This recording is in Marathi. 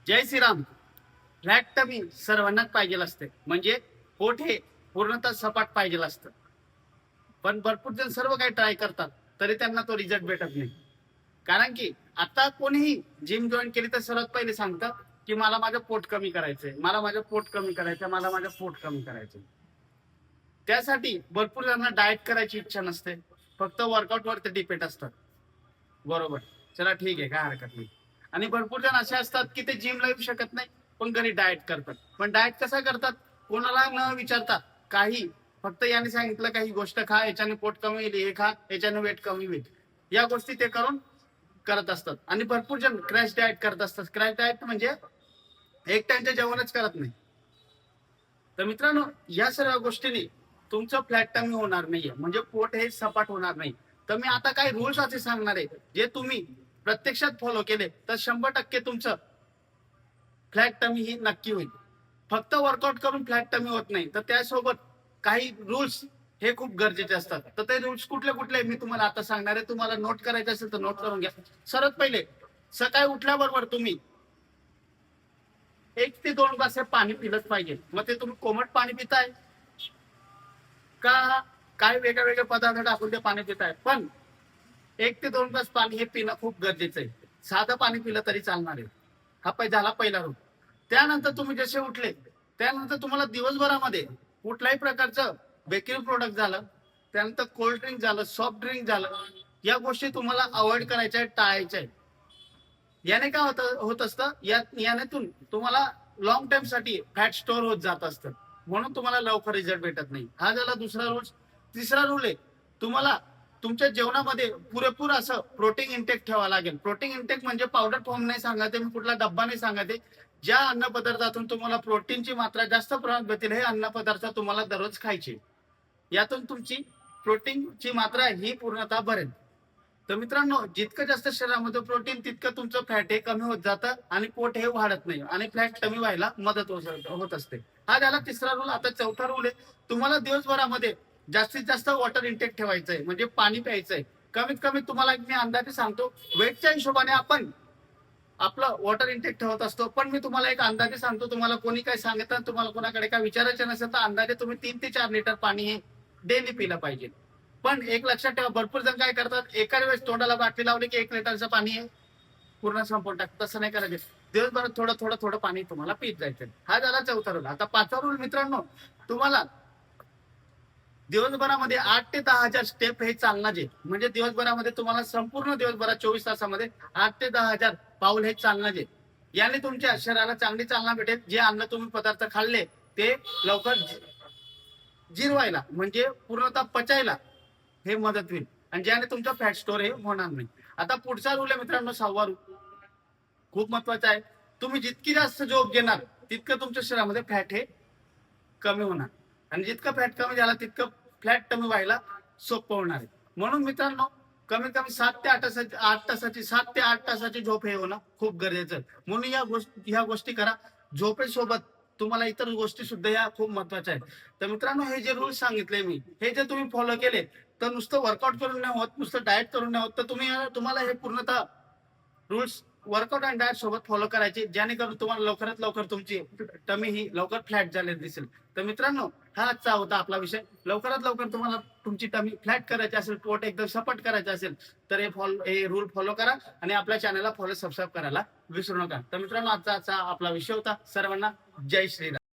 जय श्रीराम. फ्लॅट टमी सर्वांनाच पाहिजे असते, म्हणजे पोट हे पूर्णतः सपाट पाहिजे असतं. पण भरपूर जण सर्व काही ट्राय करतात, तरी त्यांना तो रिझल्ट भेटत नाही. कारण की आता कोणीही जिम जॉईन केली तर सर्वात पहिले सांगतात की मला माझं पोट कमी करायचंय, मला माझं पोट कमी करायचंय, मला माझं पोट कमी करायचंय. त्यासाठी भरपूर जणांना डाएट करायची इच्छा नसते, फक्त वर्कआउट वरती डिपेंड असतात. बरोबर. चला ठीक आहे, काय हरकत नाही. आणि भरपूर जण असे असतात की ते जिमला येऊ शकत नाही, पण घरी डाएट करतात. पण डाएट कसा करतात, कोणाला न विचारता. काही फक्त याने सांगितलं काही गोष्ट खा, याच्याने पोट कमी होईल, हे खा याच्याने वेट कमी होईल, या गोष्टी ते करून करत असतात. आणि भरपूर जण क्रॅश डाएट करत असतात. क्रॅश डाएट म्हणजे एक टाइमचं जेवणच करत नाही. तर मित्रांनो, या सर्व गोष्टींनी तुमचं फ्लॅट कमी होणार नाहीये, म्हणजे पोट हे सपाट होणार नाही. तर मी आता काही रूल्स असे सांगणार आहे, जे तुम्ही प्रत्यक्षात फॉलो केले तर 100% तुमचं फ्लॅट टमी ही नक्की होईल. फक्त वर्कआउट करून फ्लॅट टमी होत नाही, तर त्यासोबत काही रूल्स हे खूप गरजेचे असतात. तर ते रूल्स कुठले कुठले मी तुम्हाला आता सांगणार आहे. तुम्हाला नोट करायचे असेल तर नोट करून घ्या. सर्वात पहिले, सकाळी उठल्याबरोबर तुम्ही 1 ते 2 ग्लास पाणी पिलंच पाहिजे. मग ते तुम्ही कोमट पाणी पिताय का काय वेगळे वेगळे पदार्थ टाकून ते पाणी पिताय, पण 1 ते 2 ग्लास पाणी हे पिणं खूप गरजेचं आहे. साधं पाणी पिलं तरी चालणार आहे. हा झाला पहिला रूल. त्यानंतर तुम्ही जसे उठले, त्यानंतर तुम्हाला दिवसभरामध्ये कुठल्याही प्रकारचं बेकरी प्रोडक्ट झालं, त्यानंतर कोल्ड ड्रिंक झालं, सॉफ्ट ड्रिंक झालं, या गोष्टी तुम्हाला अवॉइड करायच्या आहेत, टाळायच्या आहेत. याने काय होत असतं, यानेतून तुम्हाला लॉंग टर्म साठी फॅट स्टोअर होत जात असतं, म्हणून तुम्हाला लवकर रिझल्ट भेटत नाही. हा झाला दुसरा रूल. तिसरा रूल आहे, तुम्हाला तुमच्या जेवणामध्ये पुरेपूर असं प्रोटीन इंटेक ठेवावं लागेल. प्रोटीन इंटेक म्हणजे पावडर फॉर्म नाही सांगते मी, कुठला डब्बा नाही सांगते. ज्या अन्न पदार्थातून तुम्हाला प्रोटीनची मात्रा जास्त प्रमाणात भेटेल, हे अन्न पदार्थ तुम्हाला दररोज खायचे. यातून तुमची प्रोटीनची मात्रा ही पूर्णतः भरेल. तर मित्रांनो, जितकं जास्त शरीरामध्ये प्रोटीन, तितकं तुमचं फॅट हे कमी होत जातं आणि पोट हे वाढत नाही आणि फ्लॅट कमी व्हायला मदत होत असते. हा झाला तिसरा रूल. आता चौथा रूल आहे, तुम्हाला दिवसभरामध्ये जास्तीत जास्त वॉटर इंटेक ठेवायचंय, म्हणजे पाणी प्यायचंय. कमीत कमी तुम्हाला मी अंदाजे सांगतो, वेटच्या हिशोबाने आपण आपलं वॉटर इंटेक ठेवत असतो, पण मी तुम्हाला एक अंदाजे सांगतो. तुम्हाला कोणी काय सांगितलं, तुम्हाला कोणाकडे काय विचारायचं नसेल तर अंदाजे तुम्ही 3 ते 4 लिटर पाणी हे डेली पिलं पाहिजे. पण एक लक्षात ठेवा, भरपूर जण काय करतात, एका वेळेस तोंडाला बाटली लावली की 1 लिटरचं पाणी हे पूर्ण संपवून टाकतात. तसं नाही करायचं. दिवसभरात थोडं थोडं थोडं पाणी तुम्हाला पित जायचं. हा झाला चौथा रूल. आता पाचवा रूल मित्रांनो, तुम्हाला दिवसभरामध्ये 8 ते 10 हजार स्टेप हे चालण्याचे, म्हणजे दिवसभरामध्ये तुम्हाला संपूर्ण दिवसभरात 24 तासामध्ये 8 ते 10 हजार पाऊल हे चालण्याचे. याने तुमच्या शरीराला चांगली चालना भेटेल. जे अन्न तुम्ही पदार्थ खाल्ले ते लवकर जिरवायला, म्हणजे पूर्णतः पचायला हे मदत होईल, आणि ज्याने तुमचा फॅट स्टोअर हे होणार नाही. आता पुढचा रूल आहे मित्रांनो, 6वा रूल खूप महत्वाचा आहे. तुम्ही जितकी जास्त झोप घेणार, तितकं तुमच्या शरीरामध्ये फॅट हे कमी होणार, आणि जितकं फॅट कमी झाला तितकं फ्लॅट कमी व्हायला सोपं होणार आहे. म्हणून मित्रांनो, कमीत कमी 7 ते 8 तासाची झोप हे होणं खूप गरजेचं आहे. म्हणून ह्या गोष्टी करा. झोपेसोबत तुम्हाला इतर गोष्टी सुद्धा या खूप महत्वाच्या आहेत. तर मित्रांनो, हे जे रूल्स सांगितले मी, हे जे तुम्ही फॉलो केले, तर नुसतं वर्कआउट करून नाही होत, नुसतं डाएट करून नाही होत, तर तुम्हाला हे पूर्णतः रूल्स वर्कआउट आणि डाएट सोबत फॉलो करायचे, जेणेकरून तुम्हाला लवकरात लवकर तुमची टमी ही लवकर फ्लॅट झालेली दिसेल. तर मित्रांनो, हा आजचा होता आपला विषय. लवकरात लवकर तुम्हाला तुमची टमी फ्लॅट करायची असेल, पोट एकदम सपाट करायचं असेल, तर हे रूल फॉलो करा आणि आपल्या चॅनलला सबस्क्राईब करायला विसरू नका. तर मित्रांनो, आजचा आपला विषय होता. सर्वांना जय श्रीराम.